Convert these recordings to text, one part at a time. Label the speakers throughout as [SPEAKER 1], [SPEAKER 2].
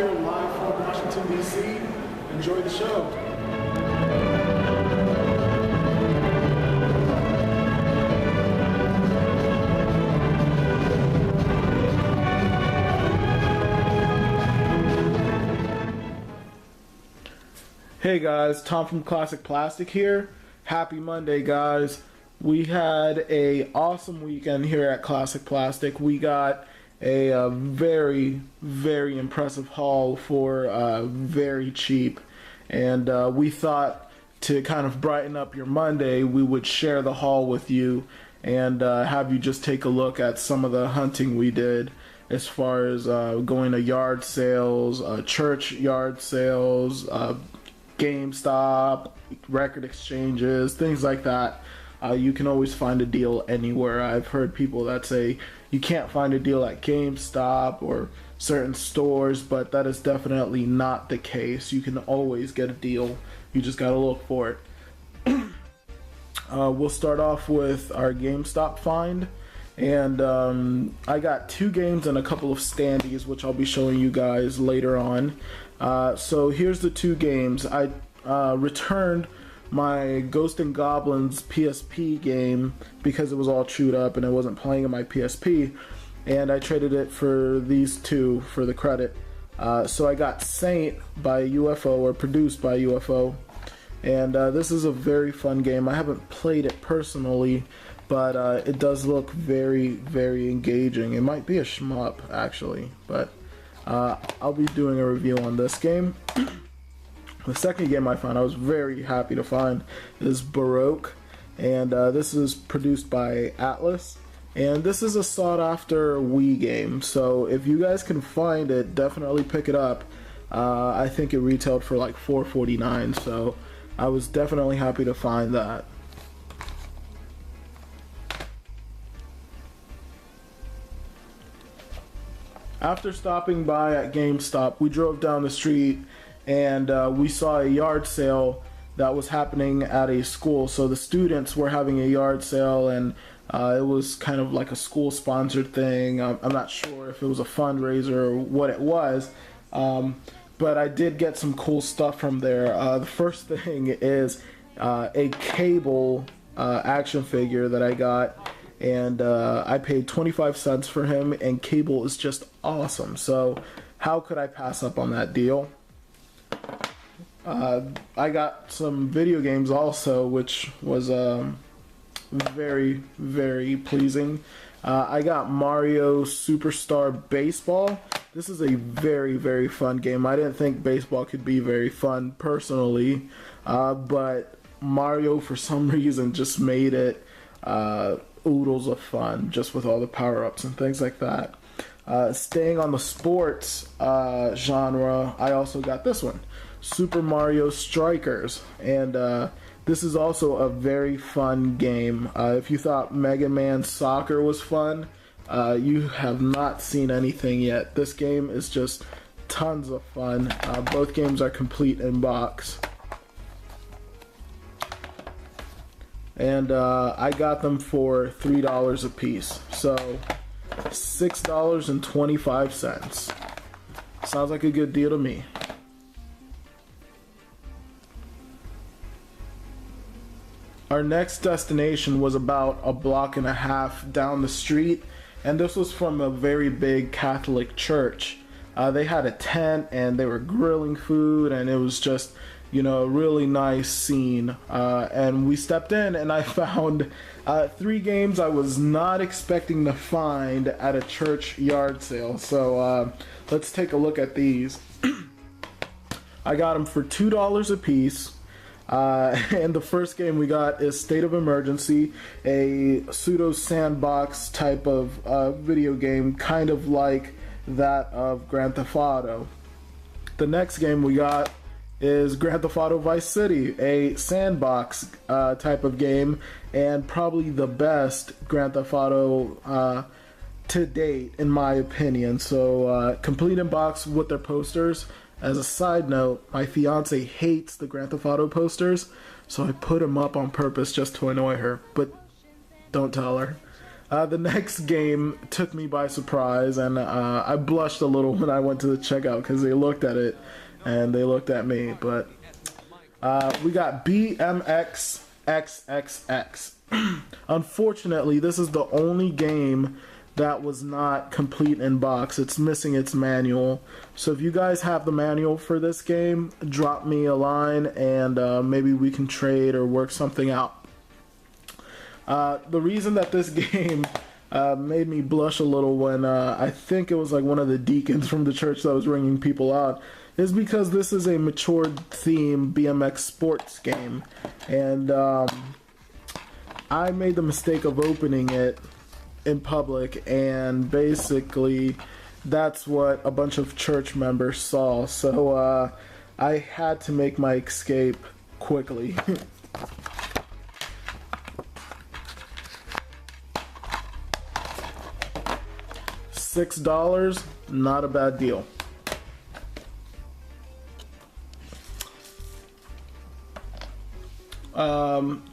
[SPEAKER 1] here live from Washington, D.C. Enjoy the show. Hey guys, Tom from Classic Plastik here. Happy Monday, guys. We had a awesome weekend here at Classic Plastik. We got a very impressive haul for very cheap, and we thought to kind of brighten up your Monday, we would share the haul with you and have you just take a look at some of the hunting we did as far as going to yard sales, church yard sales, GameStop, record exchanges, things like that. You can always find a deal anywhere. I've heard people that say you can't find a deal at GameStop or certain stores, but that is definitely not the case. You can always get a deal. You just gotta look for it. We'll start off with our GameStop find. And I got 2 games and a couple of standees, which I'll be showing you guys later on. So here's the 2 games. I returned my Ghost and Goblins PSP game because it was all chewed up and it wasn't playing on my PSP, and I traded it for these 2 for the credit. So I got Saint by UFO, or produced by UFO, and this is a very fun game. I haven't played it personally, but it does look very engaging. It might be a shmup actually, but I'll be doing a review on this game. The second game I found, I was very happy to find, is Baroque, and this is produced by Atlas, and this is a sought-after Wii game, so if you guys can find it, definitely pick it up. I think it retailed for like $4.49, so I was definitely happy to find that. After stopping by at GameStop, we drove down the street and we saw a yard sale that was happening at a school. So the students were having a yard sale, and it was kind of like a school-sponsored thing. I'm not sure if it was a fundraiser or what it was, but I did get some cool stuff from there. The first thing is a Cable action figure that I got, and I paid 25 cents for him, and Cable is just awesome. So how could I pass up on that deal? I got some video games also, which was very pleasing. I got Mario Superstar Baseball. This is a very fun game. I didn't think baseball could be very fun personally, but Mario for some reason just made it oodles of fun, just with all the power-ups and things like that. Staying on the sports genre, I also got this one, Super Mario Strikers, and this is also a very fun game. If you thought Mega Man Soccer was fun, you have not seen anything yet. This game is just tons of fun. Both games are complete in box. And I got them for $3 a piece, so $6.25. Sounds like a good deal to me. Our next destination was about a block and a half down the street, and this was from a very big Catholic church. They had a tent and they were grilling food, and it was just, you know, a really nice scene. And we stepped in and I found 3 games I was not expecting to find at a church yard sale. So let's take a look at these. I got them for $2 a piece. And the first game we got is State of Emergency, a pseudo sandbox type of video game, kind of like that of Grand Theft Auto. The next game we got is Grand Theft Auto Vice City, a sandbox type of game, and probably the best Grand Theft Auto to date, in my opinion. So complete in box with their posters. As a side note, my fiance hates the Grand Theft Auto posters, so I put them up on purpose just to annoy her, but don't tell her. The next game took me by surprise, and I blushed a little when I went to the checkout because they looked at it and they looked at me. But we got BMX XXX. Unfortunately, this is the only game that was not complete in box. It's missing its manual. So if you guys have the manual for this game, drop me a line and maybe we can trade or work something out. The reason that this game made me blush a little when I think it was like one of the deacons from the church that was ringing people out is because this is a matured theme BMX sports game, and I made the mistake of opening it in public, and basically that's what a bunch of church members saw, so I had to make my escape quickly. $6, not a bad deal.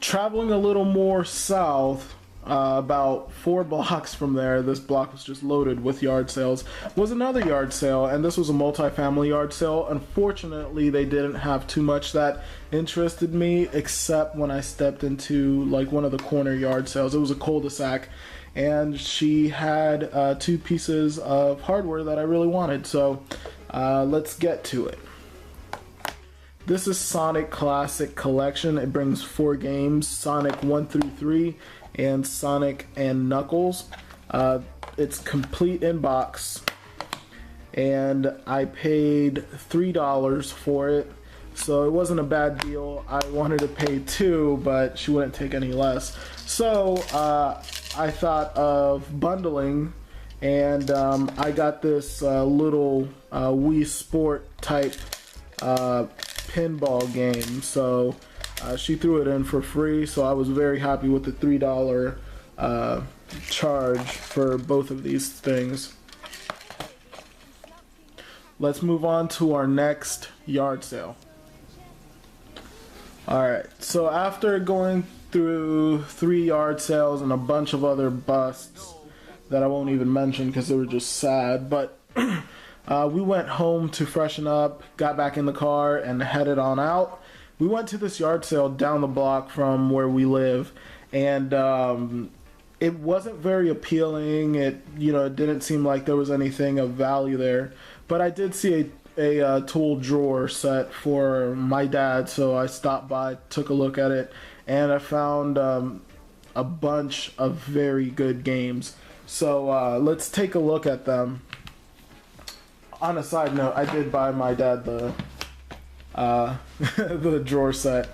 [SPEAKER 1] Traveling a little more south, about 4 blocks from there, this block was just loaded with yard sales, was another yard sale, and this was a multi-family yard sale. Unfortunately, they didn't have too much that interested me, except when I stepped into like one of the corner yard sales. It was a cul-de-sac, and she had 2 pieces of hardware that I really wanted, so let's get to it. This is Sonic Classic Collection. It brings 4 games, Sonic 1 through 3, and Sonic and Knuckles. It's complete in box, and I paid $3 for it, so it wasn't a bad deal. I wanted to pay $2, but she wouldn't take any less. So I thought of bundling, and I got this little Wii Sport type pinball game, so she threw it in for free, so I was very happy with the $3 charge for both of these things. Let's move on to our next yard sale. Alright, so after going through 3 yard sales and a bunch of other busts that I won't even mention because they were just sad, but we went home to freshen up, got back in the car, and headed on out. We went to this yard sale down the block from where we live, and it wasn't very appealing. It didn't seem like there was anything of value there, but I did see a tool drawer set for my dad, so I stopped by, took a look at it, and I found a bunch of very good games. So let's take a look at them. On a side note, I did buy my dad the the drawer set.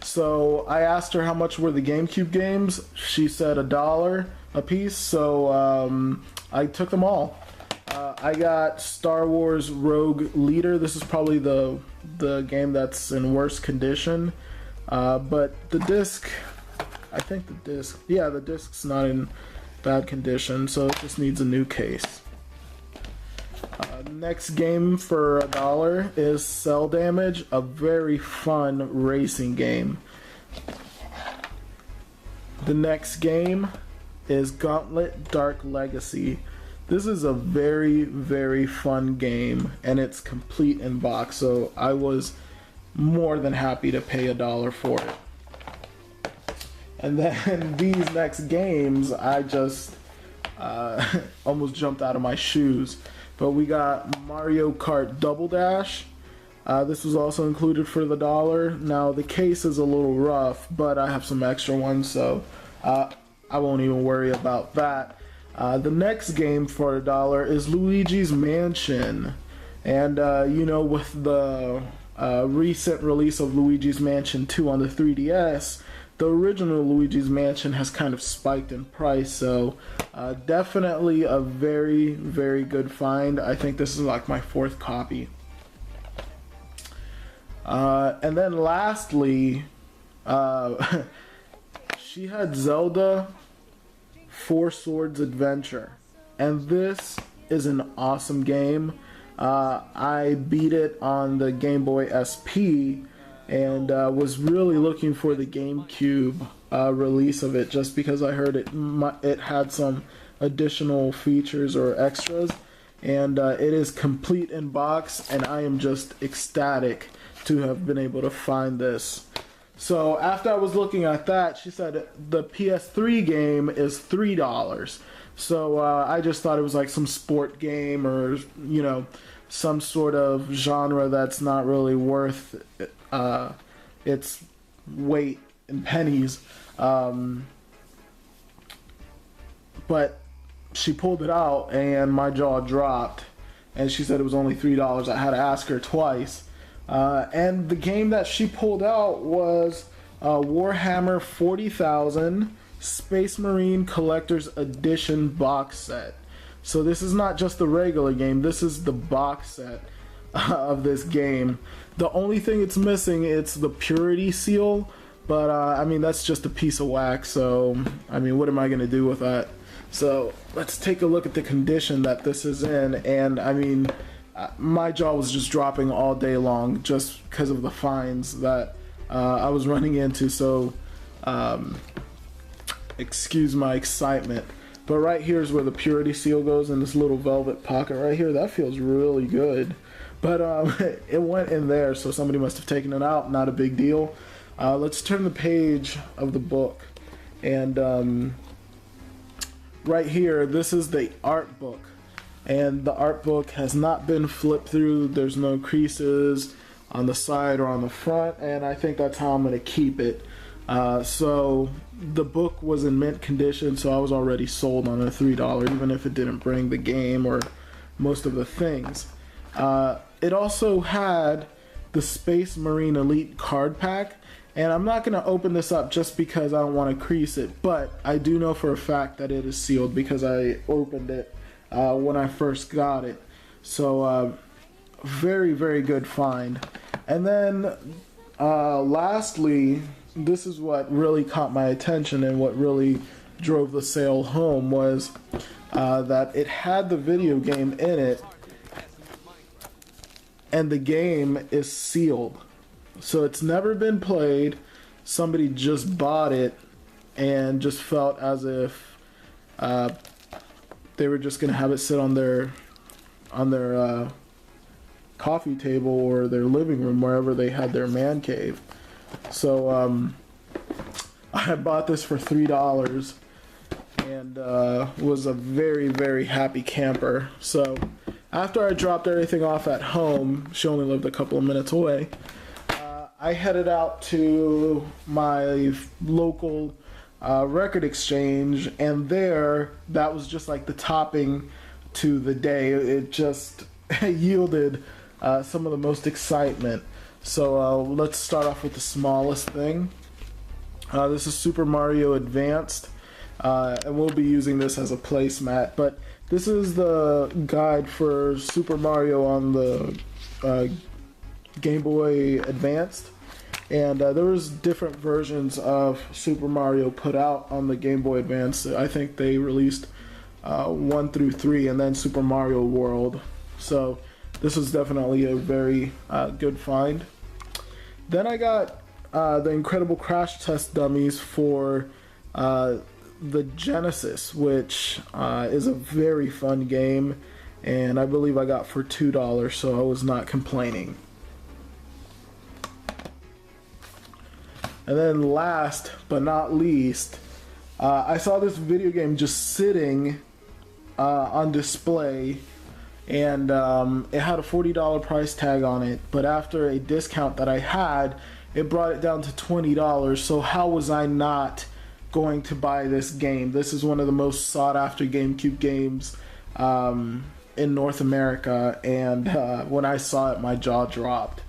[SPEAKER 1] So I asked her how much were the Gamecube games. She said $1 a piece, so I took them all. I got Star Wars Rogue Leader. This is probably the game that's in worse condition, but the disc, the disc's not in bad condition, so it just needs a new case. Next game for $1 is Cell Damage, a very fun racing game. The next game is Gauntlet Dark Legacy. This is a very, very fun game, and it's complete in box, so I was more than happy to pay $1 for it. And then these next games, I just almost jumped out of my shoes. But we got Mario Kart Double Dash. This was also included for the $1. Now the case is a little rough, but I have some extra ones, so I won't even worry about that. The next game for $1 is Luigi's Mansion. And with the recent release of Luigi's Mansion 2 on the 3DS, the original Luigi's Mansion has kind of spiked in price, so definitely a very, very good find. I think this is like my 4th copy. And then lastly, she had Zelda 4 Swords Adventure, and this is an awesome game. I beat it on the Game Boy SP, and was really looking for the Gamecube release of it, just because I heard it had some additional features or extras, and it is complete in box, and I am just ecstatic to have been able to find this. So after I was looking at that, she said the PS3 game is $3. So I just thought it was like some sport game, or some sort of genre that's not really worth its weight in pennies. But she pulled it out and my jaw dropped, and she said it was only $3. I had to ask her twice. And the game that she pulled out was Warhammer 40,000 Space Marine Collector's Edition box set. So this is not just the regular game, this is the box set of this game. The only thing it's missing, it's the purity seal, but I mean, that's just a piece of wax, so I mean, what am I going to do with that? So let's take a look at the condition that this is in, and I mean, my jaw was just dropping all day long just because of the finds that I was running into, so excuse my excitement. But right here is where the purity seal goes, in this little velvet pocket right here. That feels really good. But it went in there, so somebody must have taken it out. Not a big deal. Let's turn the page of the book. And right here, this is the art book. And the art book has not been flipped through. There's no creases on the side or on the front. And I think that's how I'm going to keep it. So the book was in mint condition, so I was already sold on a $3, even if it didn't bring the game or most of the things. It also had the Space Marine Elite card pack, and I'm not going to open this up just because I don't want to crease it, but I do know for a fact that it is sealed because I opened it when I first got it. So very, very good find. And then lastly, this is what really caught my attention and what really drove the sale home, was that it had the video game in it, and the game is sealed. So it's never been played. Somebody just bought it and just felt as if they were just going to have it sit on their coffee table or their living room, wherever they had their man cave. So I bought this for $3 and was a very, very happy camper. So after I dropped everything off at home, she only lived a couple of minutes away, I headed out to my local record exchange, and there, that was just like the topping to the day. It just yielded some of the most excitement. So let's start off with the smallest thing. This is Super Mario Advanced, and we'll be using this as a placemat, but this is the guide for Super Mario on the Game Boy Advanced, and there was different versions of Super Mario put out on the Game Boy Advance. I think they released 1 through 3, and then Super Mario World. So this was definitely a very good find. Then I got the Incredible Crash Test dummies for the Genesis, which is a very fun game, and I believe I got for $2, so I was not complaining. And then last but not least, I saw this video game just sitting on display, and it had a $40 price tag on it, but after a discount that I had, it brought it down to $20. So how was I not going to buy this game? This is one of the most sought after GameCube games in North America, and when I saw it, my jaw dropped.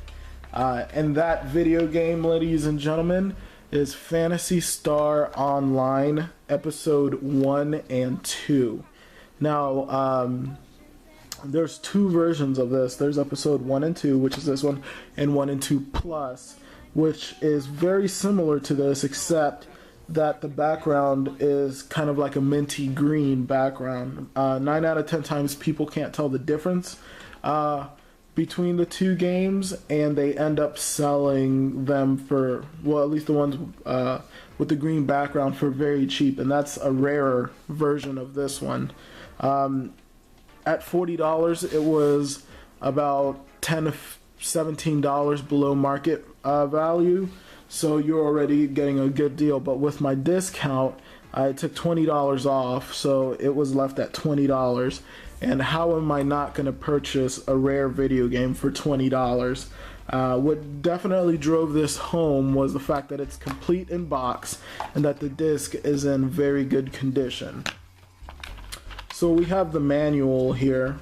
[SPEAKER 1] And that video game, ladies and gentlemen, is Phantasy Star Online Episode 1 and 2. Now, there's 2 versions of this. There's Episode 1 and 2, which is this one, and 1 and 2 Plus, which is very similar to this, except that the background is kind of like a minty green background. 9 out of 10 times people can't tell the difference between the 2 games, and they end up selling them for, well, at least the ones with the green background for very cheap, and that's a rarer version of this one. At $40, it was about $10 to $17 below market value, so you're already getting a good deal. But with my discount, I took $20 off, so it was left at $20. And how am I not going to purchase a rare video game for $20? What definitely drove this home was the fact that it's complete in box and that the disc is in very good condition. So we have the manual here,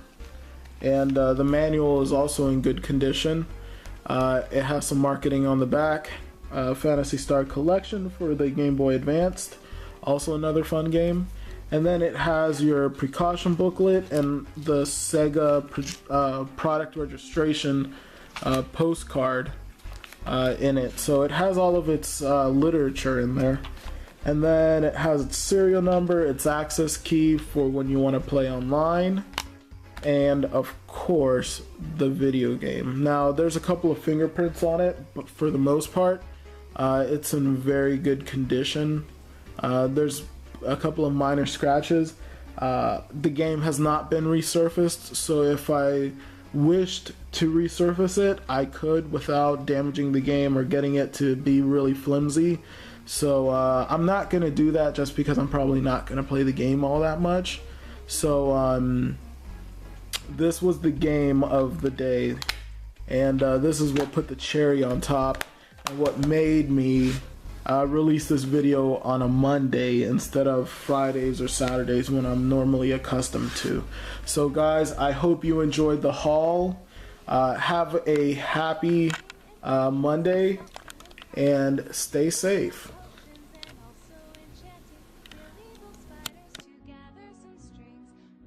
[SPEAKER 1] and the manual is also in good condition. It has some marketing on the back. Phantasy Star Collection for the Game Boy Advanced, also another fun game. And then it has your precaution booklet and the Sega product registration postcard in it. So it has all of its literature in there. And then it has its serial number, its access key for when you want to play online, and of course the video game. Now there's a couple of fingerprints on it, but for the most part it's in very good condition. There's a couple of minor scratches. The game has not been resurfaced, so if I wished to resurface it, I could without damaging the game or getting it to be really flimsy. So I'm not going to do that just because I'm probably not going to play the game all that much. So this was the game of the day, and this is what put the cherry on top and what made me release this video on a Monday instead of Fridays or Saturdays when I'm normally accustomed to. So guys, I hope you enjoyed the haul. Have a happy Monday and stay safe.